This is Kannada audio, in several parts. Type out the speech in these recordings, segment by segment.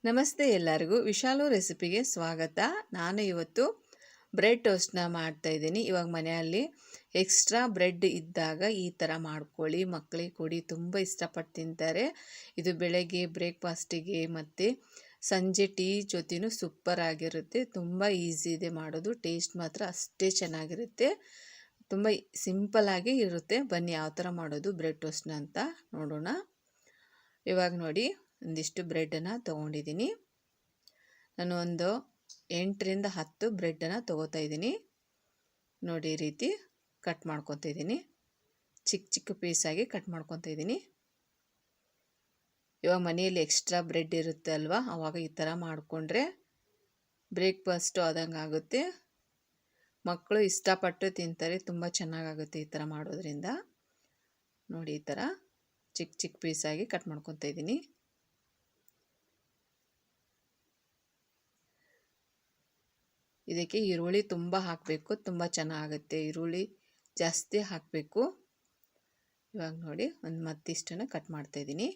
ನಮಸ್ತೆ ಎಲ್ಲರಿಗೂ ವಿಶಾಲು ರೆಸಿಪಿಗೆ ಸ್ವಾಗತ. ನಾನು ಇವತ್ತು ಬ್ರೆಡ್ ಟೋಸ್ಟ್ನ ಮಾಡ್ತಾಯಿದ್ದೀನಿ. ಇವಾಗ ಮನೆಯಲ್ಲಿ ಎಕ್ಸ್ಟ್ರಾ ಬ್ರೆಡ್ ಇದ್ದಾಗ ಈ ಥರ ಮಾಡ್ಕೊಳ್ಳಿ, ಮಕ್ಕಳಿಗೆ ಕೊಡಿ, ತುಂಬ ಇಷ್ಟಪಟ್ಟು ತಿಂತಾರೆ. ಇದು ಬೆಳಗ್ಗೆ ಬ್ರೇಕ್ಫಾಸ್ಟಿಗೆ ಮತ್ತು ಸಂಜೆ ಟೀ ಜೊತೆನೂ ಸೂಪರ್ ಆಗಿರುತ್ತೆ. ತುಂಬ ಈಸಿ ಇದೆ ಮಾಡೋದು, ಟೇಸ್ಟ್ ಮಾತ್ರ ಅಷ್ಟೇ ಚೆನ್ನಾಗಿರುತ್ತೆ. ತುಂಬ ಸಿಂಪಲ್ಲಾಗಿ ಇರುತ್ತೆ. ಬನ್ನಿ ಯಾವ ಥರ ಮಾಡೋದು ಬ್ರೆಡ್ ಟೋಸ್ಟ್ನ ಅಂತ ನೋಡೋಣ. ಇವಾಗ ನೋಡಿ, ಒಂದಿಷ್ಟು ಬ್ರೆಡ್ಡನ್ನು ತೊಗೊಂಡಿದ್ದೀನಿ. ನಾನು ಒಂದು 8ರಿಂದ 10 ಬ್ರೆಡ್ಡನ್ನು ತೊಗೋತಾ ಇದ್ದೀನಿ. ನೋಡಿ, ಈ ರೀತಿ ಕಟ್ ಮಾಡ್ಕೊತಾ ಇದ್ದೀನಿ. ಚಿಕ್ಕ ಚಿಕ್ಕ ಪೀಸಾಗಿ ಕಟ್ ಮಾಡ್ಕೊತಾ ಇದ್ದೀನಿ. ಇವಾಗ ಮನೆಯಲ್ಲಿ ಎಕ್ಸ್ಟ್ರಾ ಬ್ರೆಡ್ ಇರುತ್ತೆ ಅಲ್ವಾ, ಆವಾಗ ಈ ಥರ ಮಾಡಿಕೊಂಡ್ರೆ ಬ್ರೇಕ್ಫಾಸ್ಟು ಆದಂಗೆ ಆಗುತ್ತೆ. ಮಕ್ಕಳು ಇಷ್ಟಪಟ್ಟು ತಿಂತಾರೆ, ತುಂಬ ಚೆನ್ನಾಗಾಗುತ್ತೆ ಈ ಥರ ಮಾಡೋದ್ರಿಂದ. ನೋಡಿ, ಈ ಥರ ಚಿಕ್ಕ ಚಿಕ್ಕ ಪೀಸಾಗಿ ಕಟ್ ಮಾಡ್ಕೊತಾ ಇದ್ದೀನಿ. ಇದಕ್ಕೆ ಈರುಳ್ಳಿ ತುಂಬ ಹಾಕಬೇಕು, ತುಂಬ ಚೆನ್ನಾಗುತ್ತೆ. ಈರುಳ್ಳಿ ಜಾಸ್ತಿ ಹಾಕಬೇಕು. ಇವಾಗ ನೋಡಿ, ಮತ್ತಿಷ್ಟನ್ನು ಕಟ್ ಮಾಡ್ತಾಯಿದ್ದೀನಿ.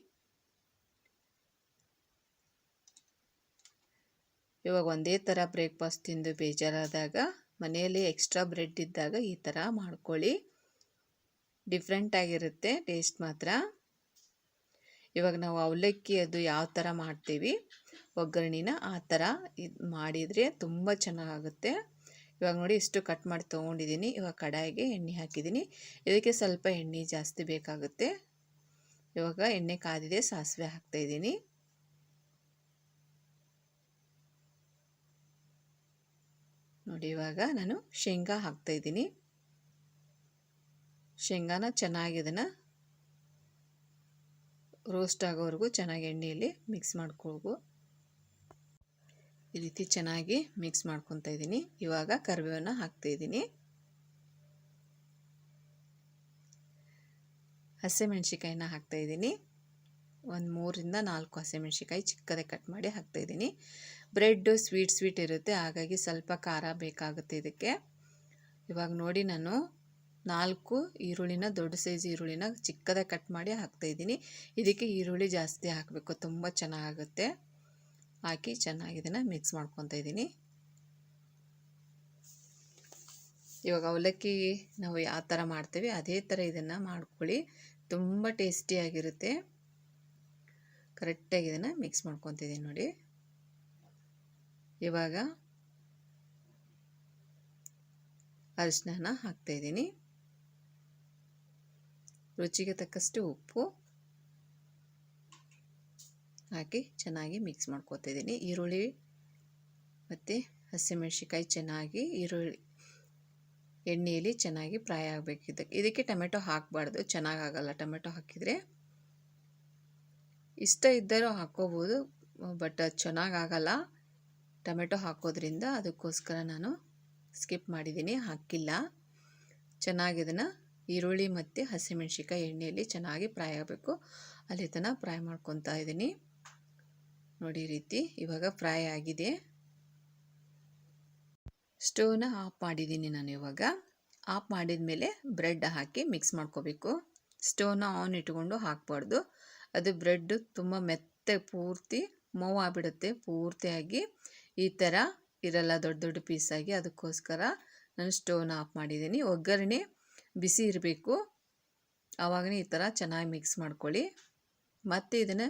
ಇವಾಗ ಒಂದೇ ಥರ ಬ್ರೇಕ್ಫಾಸ್ಟ್ ತಿಂದು ಬೇಜಾರಾದಾಗ ಮನೆಯಲ್ಲಿ ಎಕ್ಸ್ಟ್ರಾ ಬ್ರೆಡ್ ಇದ್ದಾಗ ಈ ಥರ ಮಾಡ್ಕೊಳ್ಳಿ. ಡಿಫ್ರೆಂಟಾಗಿರುತ್ತೆ ಟೇಸ್ಟ್ ಮಾತ್ರ. ಇವಾಗ ನಾವು ಅವಲಕ್ಕಿ ಅದು ಯಾವ ಥರ ಮಾಡ್ತೀವಿ ಒಗ್ಗರಣೆನ, ಆ ಥರ ಇದು ಮಾಡಿದರೆ ತುಂಬ ಚೆನ್ನಾಗುತ್ತೆ. ಇವಾಗ ನೋಡಿ, ಇಷ್ಟು ಕಟ್ ಮಾಡಿ ತೊಗೊಂಡಿದ್ದೀನಿ. ಇವಾಗ ಕಡಾಯಿಗೆ ಎಣ್ಣೆ ಹಾಕಿದ್ದೀನಿ. ಇದಕ್ಕೆ ಸ್ವಲ್ಪ ಎಣ್ಣೆ ಜಾಸ್ತಿ ಬೇಕಾಗುತ್ತೆ. ಇವಾಗ ಎಣ್ಣೆ ಕಾದಿದೆ, ಸಾಸಿವೆ ಹಾಕ್ತಾಯಿದ್ದೀನಿ. ನೋಡಿ, ಇವಾಗ ನಾನು ಶೇಂಗಾ ಹಾಕ್ತಾಯಿದ್ದೀನಿ. ಶೇಂಗಾನ ಚೆನ್ನಾಗಿ ಇದನ್ನು ರೋಸ್ಟ್ ಆಗೋವರೆಗೂ ಚೆನ್ನಾಗಿ ಎಣ್ಣೆಯಲ್ಲಿ ಮಿಕ್ಸ್ ಮಾಡ್ಕೊಳ್ಬೇಕು. ಈ ರೀತಿ ಚೆನ್ನಾಗಿ ಮಿಕ್ಸ್ ಮಾಡ್ಕೊತಾ ಇದ್ದೀನಿ. ಇವಾಗ ಕರಿಬೇವನ್ನು ಹಾಕ್ತಾಯಿದ್ದೀನಿ. ಹಸಿಮೆಣ್ಸಿಕಾಯಿನ ಹಾಕ್ತಾಯಿದ್ದೀನಿ. ಒಂದು 3ರಿಂದ 4 ಹಸಿಮೆಣ್ಸಿಕಾಯಿ ಚಿಕ್ಕದಾಗಿ ಕಟ್ ಮಾಡಿ ಹಾಕ್ತಾಯಿದ್ದೀನಿ. ಬ್ರೆಡ್ಡು ಸ್ವೀಟ್ ಇರುತ್ತೆ, ಹಾಗಾಗಿ ಸ್ವಲ್ಪ ಖಾರ ಬೇಕಾಗುತ್ತೆ ಇದಕ್ಕೆ. ಇವಾಗ ನೋಡಿ, ನಾನು 4 ಈರುಳ್ಳಿನ, ದೊಡ್ಡ ಸೈಜ್ ಈರುಳ್ಳಿನ ಚಿಕ್ಕದಾಗಿ ಕಟ್ ಮಾಡಿ ಹಾಕ್ತಾಯಿದ್ದೀನಿ. ಇದಕ್ಕೆ ಈರುಳ್ಳಿ ಜಾಸ್ತಿ ಹಾಕಬೇಕು, ತುಂಬ ಚೆನ್ನಾಗುತ್ತೆ. ಹಾಕಿ ಚೆನ್ನಾಗಿ ಇದನ್ನು ಮಿಕ್ಸ್ ಮಾಡ್ಕೊತಾ ಇದ್ದೀನಿ. ಇವಾಗ ಅವಲಕ್ಕಿ ನಾವು ಯಾವ ಥರ ಮಾಡ್ತೀವಿ ಅದೇ ಥರ ಇದನ್ನು ಮಾಡ್ಕೊಳ್ಳಿ, ತುಂಬ ಟೇಸ್ಟಿಯಾಗಿರುತ್ತೆ. ಕರೆಕ್ಟಾಗಿ ಇದನ್ನು ಮಿಕ್ಸ್ ಮಾಡ್ಕೊತಿದ್ದೀನಿ ನೋಡಿ. ಇವಾಗ ಅರಿಶಿನ ಹಾಕ್ತಾಯಿದ್ದೀನಿ. ರುಚಿಗೆ ತಕ್ಕಷ್ಟು ಉಪ್ಪು ಹಾಕಿ ಚೆನ್ನಾಗಿ ಮಿಕ್ಸ್ ಮಾಡ್ಕೊತಾ ಇದ್ದೀನಿ. ಈರುಳ್ಳಿ ಮತ್ತು ಹಸಿಮೆಣ್ಸಿಕಾಯಿ ಚೆನ್ನಾಗಿ ಎಣ್ಣೆಯಲ್ಲಿ ಚೆನ್ನಾಗಿ ಫ್ರೈ ಆಗಬೇಕು. ಇದಕ್ಕೆ ಟೊಮೆಟೊ ಹಾಕಬಾರ್ದು, ಚೆನ್ನಾಗಾಗಲ್ಲ ಟೊಮೆಟೊ ಹಾಕಿದರೆ. ಇಷ್ಟ ಇದ್ದರೂ ಹಾಕ್ಕೋಬೋದು, ಬಟ್ ಚೆನ್ನಾಗಾಗಲ್ಲ ಟೊಮೆಟೊ ಹಾಕೋದ್ರಿಂದ. ಅದಕ್ಕೋಸ್ಕರ ನಾನು ಸ್ಕಿಪ್ ಮಾಡಿದ್ದೀನಿ, ಹಾಕಿಲ್ಲ. ಚೆನ್ನಾಗಿ ಇದನ್ನು ಈರುಳ್ಳಿ ಮತ್ತು ಹಸಿಮೆಣ್ಸಿಕಾಯಿ ಎಣ್ಣೆಯಲ್ಲಿ ಚೆನ್ನಾಗಿ ಫ್ರೈ ಆಗಬೇಕು, ಅಲ್ಲಿ ತನಕ ಫ್ರೈ ಮಾಡ್ಕೊತಾ ಇದ್ದೀನಿ. ನೋಡಿ, ಈ ರೀತಿ ಇವಾಗ ಫ್ರೈ ಆಗಿದೆ. ಸ್ಟವ್ನ ಆಫ್ ಮಾಡಿದ್ದೀನಿ ನಾನು. ಇವಾಗ ಆಫ್ ಮಾಡಿದ ಮೇಲೆ ಬ್ರೆಡ್ ಹಾಕಿ ಮಿಕ್ಸ್ ಮಾಡ್ಕೋಬೇಕು. ಸ್ಟವ್ನ ಆನ್ ಇಟ್ಕೊಂಡು ಹಾಕಬಾರ್ದು, ಅದು ಬ್ರೆಡ್ಡು ತುಂಬ ಮೆತ್ತ ಪೂರ್ತಿ ಮೂವ್ ಆಗಿಬಿಡುತ್ತೆ. ಪೂರ್ತಿಯಾಗಿ ಈ ಥರ ಇರಲ್ಲ, ದೊಡ್ಡ ದೊಡ್ಡ ಪೀಸಾಗಿ. ಅದಕ್ಕೋಸ್ಕರ ನಾನು ಸ್ಟವ್ನ ಆಫ್ ಮಾಡಿದ್ದೀನಿ. ಒಗ್ಗರಣೆ ಬಿಸಿ ಇರಬೇಕು, ಆವಾಗನೇ ಈ ಥರ ಚೆನ್ನಾಗಿ ಮಿಕ್ಸ್ ಮಾಡ್ಕೊಳ್ಳಿ. ಮತ್ತು ಇದನ್ನು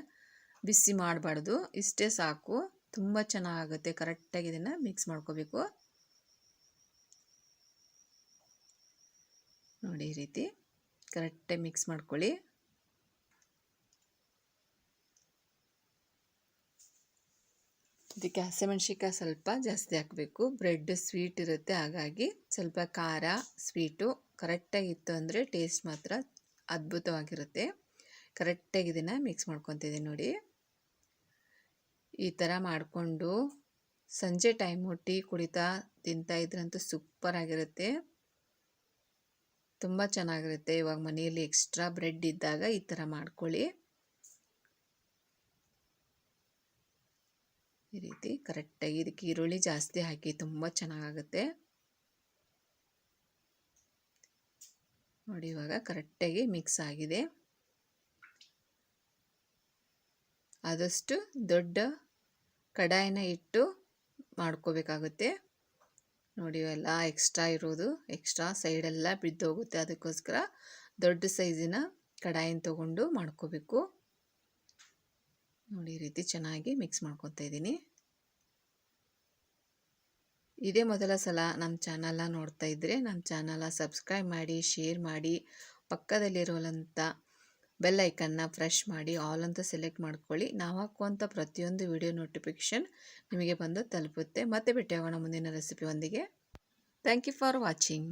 ಬಿಸಿ ಮಾಡಬಾರ್ದು, ಇಷ್ಟೇ ಸಾಕು, ತುಂಬ ಚೆನ್ನಾಗುತ್ತೆ. ಕರೆಕ್ಟಾಗಿ ಇದನ್ನು ಮಿಕ್ಸ್ ಮಾಡ್ಕೋಬೇಕು. ನೋಡಿ, ಈ ರೀತಿ ಕರೆಕ್ಟಾಗಿ ಮಿಕ್ಸ್ ಮಾಡ್ಕೊಳ್ಳಿ. ಇದಕ್ಕೆ ಹಸಿಮೆಣ್ಸಿಕಾಯಿ ಸ್ವಲ್ಪ ಜಾಸ್ತಿ ಹಾಕಬೇಕು. ಬ್ರೆಡ್ ಸ್ವೀಟ್ ಇರುತ್ತೆ, ಹಾಗಾಗಿ ಸ್ವಲ್ಪ ಖಾರ ಸ್ವೀಟು ಕರೆಕ್ಟಾಗಿತ್ತು ಅಂದರೆ ಟೇಸ್ಟ್ ಮಾತ್ರ ಅದ್ಭುತವಾಗಿರುತ್ತೆ. ಕರೆಕ್ಟಾಗಿ ಇದನ್ನು ಮಿಕ್ಸ್ ಮಾಡ್ಕೊತಿದ್ದೀನಿ ನೋಡಿ. ಈ ಥರ ಮಾಡಿಕೊಂಡು ಸಂಜೆ ಟೈಮು ಟೀ ಕುಡಿತಾ ತಿಂತಾ ಇದ್ರಂತೂ ಸೂಪರಾಗಿರುತ್ತೆ, ತುಂಬ ಚೆನ್ನಾಗಿರುತ್ತೆ. ಇವಾಗ ಮನೆಯಲ್ಲಿ ಎಕ್ಸ್ಟ್ರಾ ಬ್ರೆಡ್ ಇದ್ದಾಗ ಈ ಥರ ಮಾಡ್ಕೊಳ್ಳಿ. ಈ ರೀತಿ ಕರೆಕ್ಟಾಗಿ ಇದಕ್ಕೆ ಈರುಳ್ಳಿ ಜಾಸ್ತಿ ಹಾಕಿ, ತುಂಬ ಚೆನ್ನಾಗಾಗುತ್ತೆ ನೋಡಿ. ಇವಾಗ ಕರೆಕ್ಟಾಗಿ ಮಿಕ್ಸ್ ಆಗಿದೆ. ಆದಷ್ಟು ದೊಡ್ಡ ಕಡಾಯಿನ ಇಟ್ಟು ಮಾಡ್ಕೋಬೇಕಾಗುತ್ತೆ. ನೋಡಿ ಎಲ್ಲ ಎಕ್ಸ್ಟ್ರಾ ಇರೋದು ಎಕ್ಸ್ಟ್ರಾ ಸೈಡೆಲ್ಲ ಬಿದ್ದೋಗುತ್ತೆ. ಅದಕ್ಕೋಸ್ಕರ ದೊಡ್ಡ ಸೈಜಿನ ಕಡಾಯಿನ ತೊಗೊಂಡು ಮಾಡ್ಕೋಬೇಕು. ನೋಡಿ ಈ ರೀತಿ ಚೆನ್ನಾಗಿ ಮಿಕ್ಸ್ ಮಾಡ್ಕೊತಾ ಇದ್ದೀನಿ. ಇದೇ ಮೊದಲ ಸಲ ನಮ್ಮ ಚಾನಲ್ನ ನೋಡ್ತಾ ಇದ್ದರೆ ನಮ್ಮ ಚಾನಲ್ನ ಸಬ್ಸ್ಕ್ರೈಬ್ ಮಾಡಿ, ಶೇರ್ ಮಾಡಿ, ಪಕ್ಕದಲ್ಲಿರೋವಂಥ ಬೆಲ್ ಐಕನ್ನ ಪ್ರೆಸ್ ಮಾಡಿ ಆಲ್ ಅಂತ ಸೆಲೆಕ್ಟ್ ಮಾಡ್ಕೊಳ್ಳಿ. ನಾವು ಹಾಕುವಂಥ ಪ್ರತಿಯೊಂದು ವಿಡಿಯೋ ನೋಟಿಫಿಕೇಷನ್ ನಿಮಗೆ ಬಂದು ತಲುಪುತ್ತೆ. ಮತ್ತೆ ಭೇಟಿಯಾಗೋಣ ಮುಂದಿನ ರೆಸಿಪಿ ಒಂದಿಗೆ. Thank you for watching.